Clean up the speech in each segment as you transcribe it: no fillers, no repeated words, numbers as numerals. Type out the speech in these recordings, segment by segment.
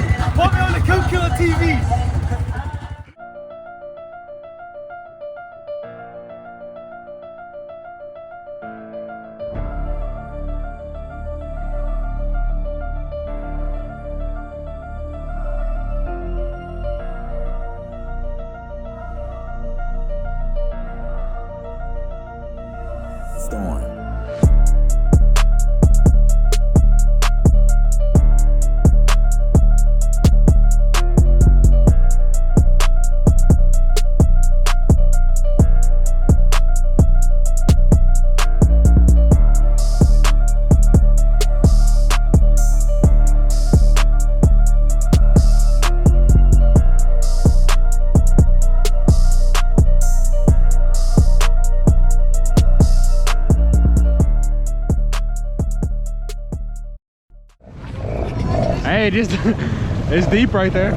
Put me on the Kill Killer TV. Storm. Hey, just it's deep right there.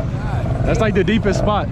That's like the deepest spot.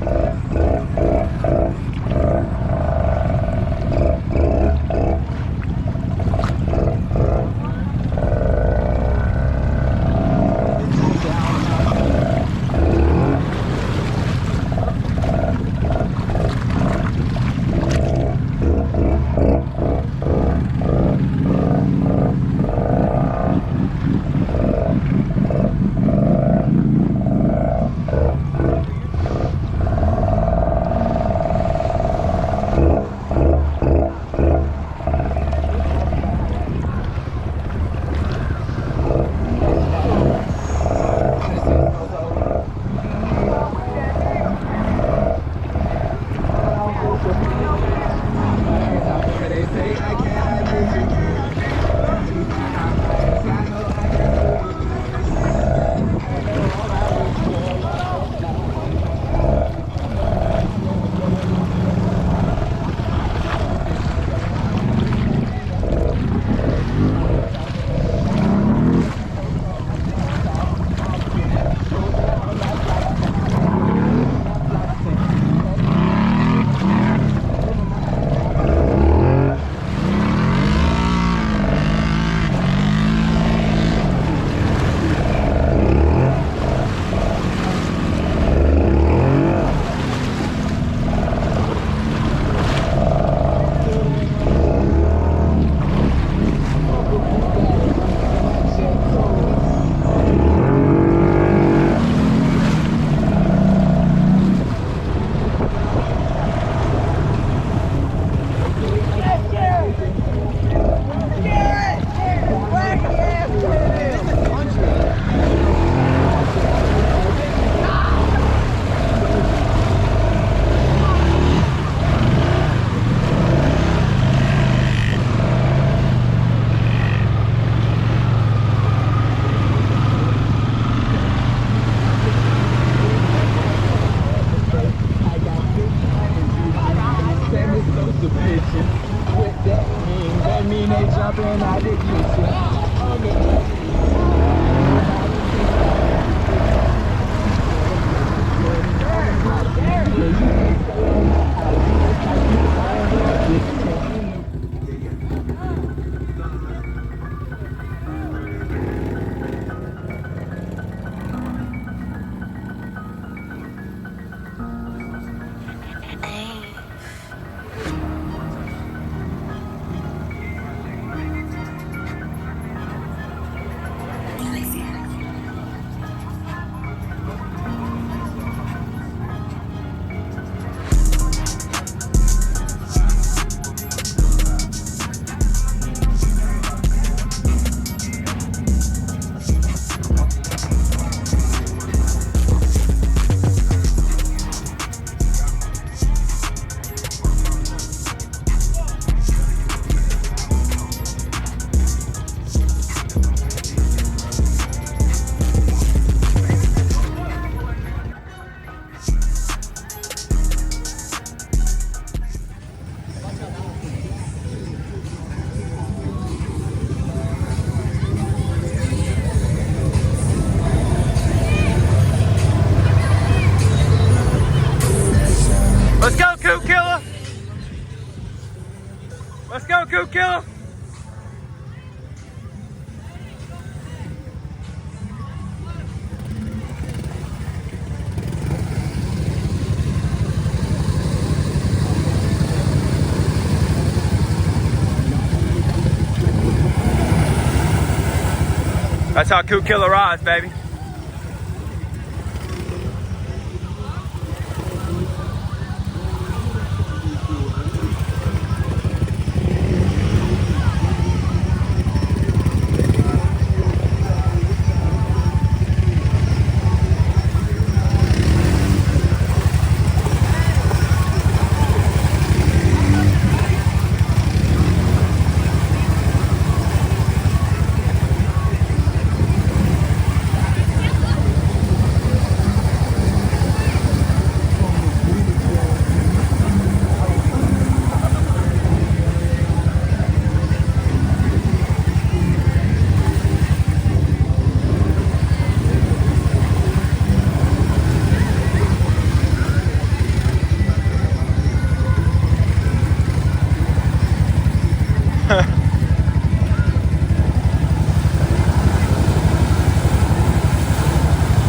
That's how Coop Killer rides, baby.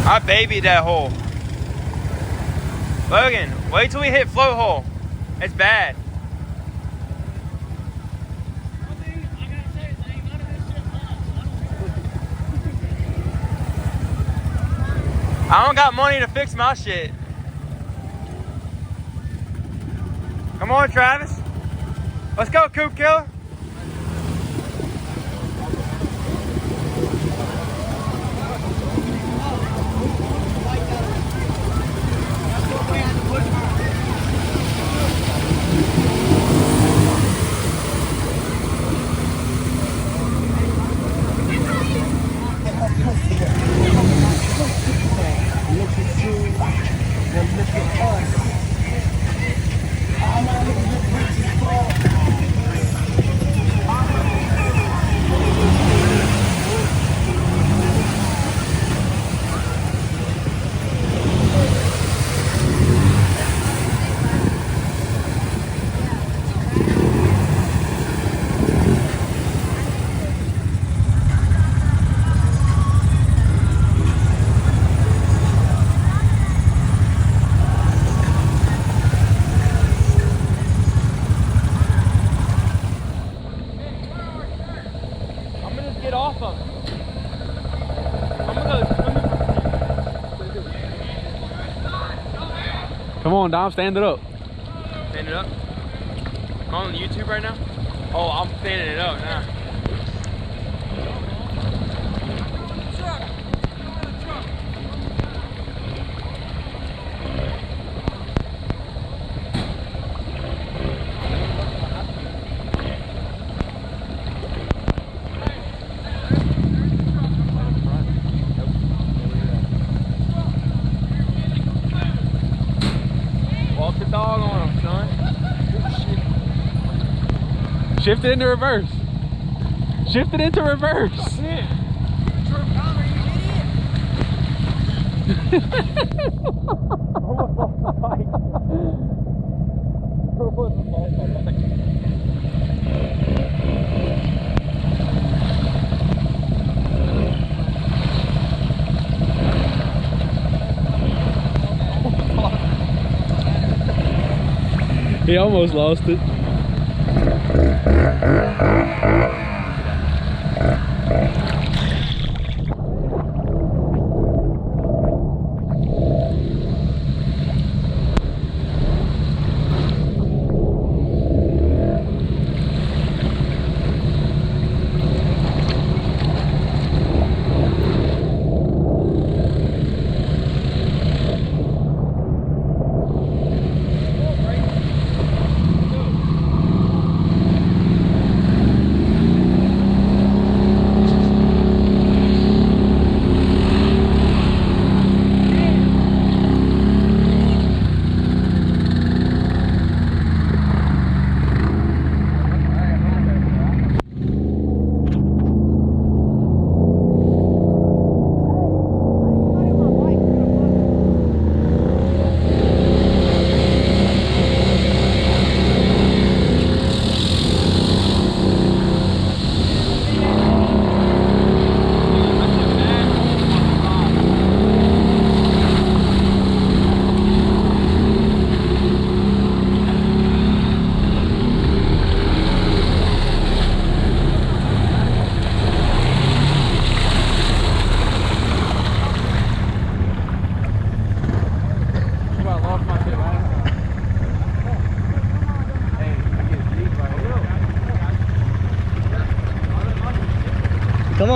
I babied that hole. Logan, wait till we hit float hole. It's bad. I don't got money to fix my shit. Come on, Travis. Let's go, Coop Killer. Get off of it. I'm gonna go swimming. Come on, Dom, stand it up. Stand it up? I'm on YouTube right now? Oh, I'm standing it up now. Walk the dog on him, son. Shift it into reverse. Shift it into reverse. He almost lost it.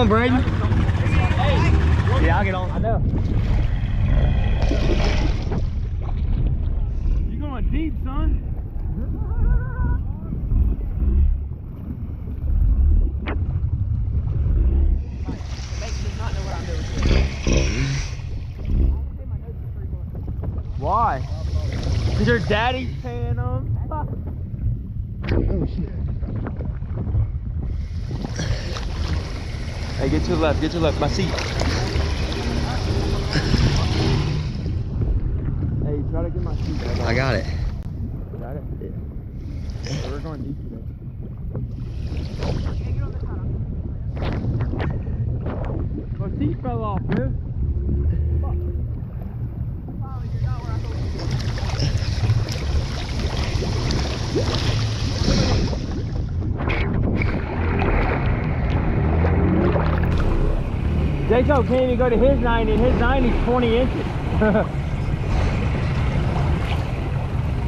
on, Brady. Yeah, I'll get on. I know. You going deep, son? Why? Cause your daddy's paying them. Oh shit. Hey, get to the left, my seat. Hey, try to get my seat back. I got it. Got it? Yeah. We're going deep today. My seat fell off, dude. Jacob can't even go to his 90, and his 90's 20 inches.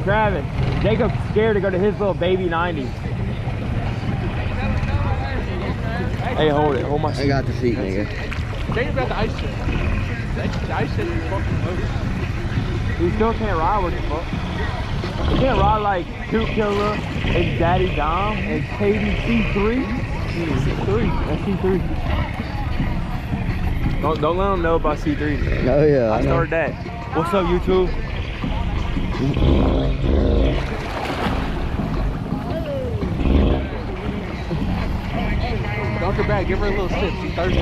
Travis, Jacob's scared to go to his little baby 90. Hey, hold it. Hold my seat. I got the seat, nigga. Think about the ice chest. The ice chest is fucking loaded. He still can't ride with the fuck. He can't ride like Toot Killer and Daddy Dom and Katie C3. C3. That's C3. Don't let them know about C3. Oh yeah. I started that. What's up, YouTube? Dunk her back, give her a little sip. She's thirsty.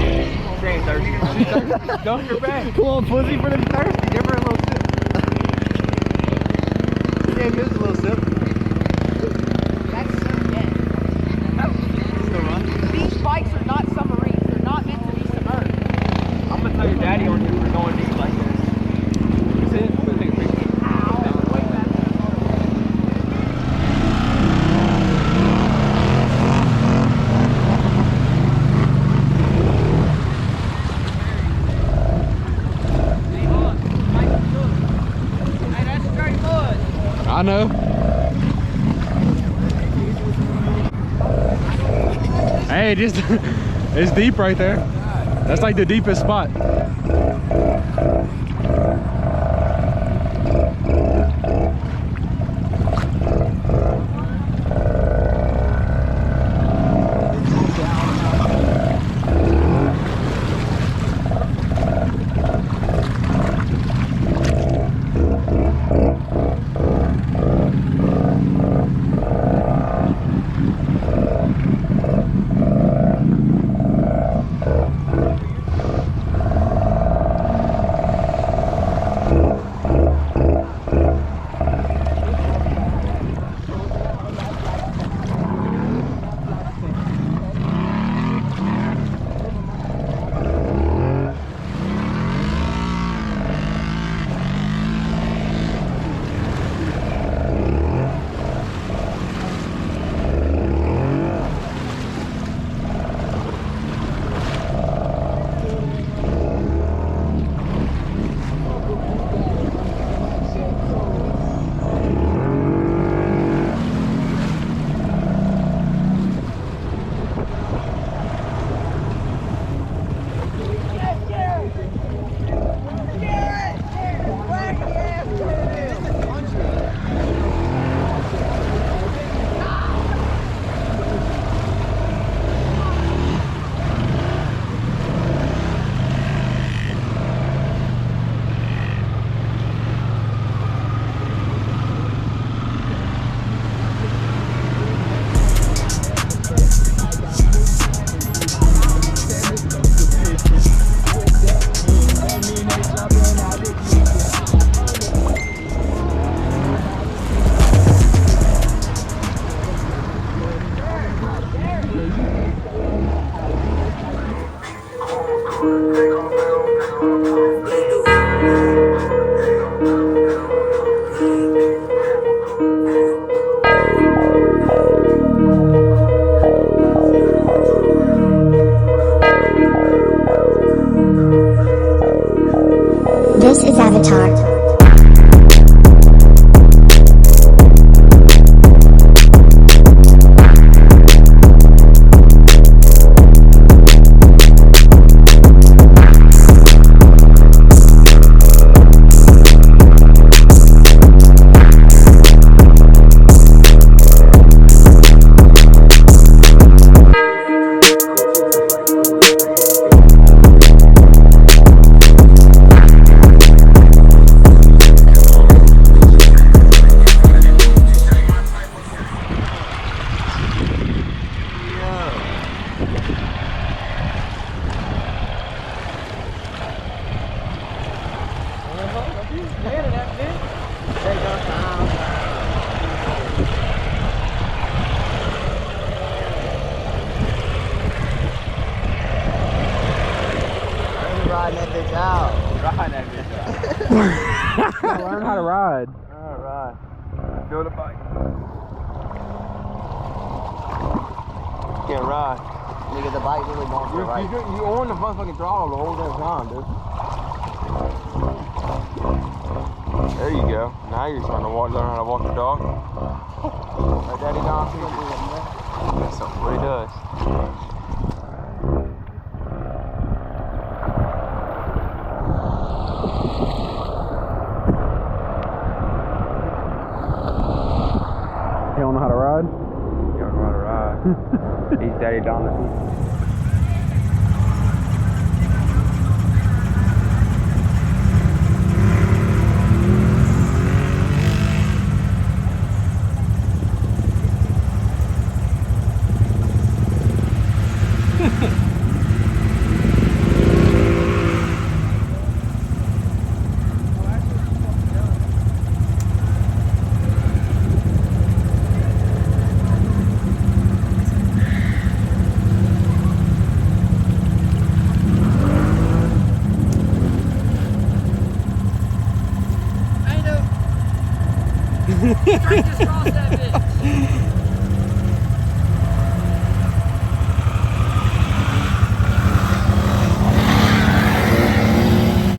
She ain't thirsty. She's thirsty. Dunk her back. Come on, pussy, for the thirsty. Give her a little sip. Yeah, give us a little sip. That's so dead. These bikes are not submarines. They're not meant to be submerged. I'm gonna tell your daddy on you for going deep like this. That's it. I'm gonna take a picture. I know. Hey, just it's deep right there. That's like the deepest spot. This is Avatar. He's scared of that bitch. There you go. Riding that bitch out. Riding that bitch out. Learn how to ride. Alright. Feel the bike. Can't ride. Nigga, the bike really going for the right. You on the fucking throttle the whole damn time, dude. There you go. Now you're trying to learn how to walk the dog. Let Daddy Dom see what he does, man. That's what he does. You don't know how to ride? You don't know how to ride. He's Daddy Donovan. Straight just cross that bitch.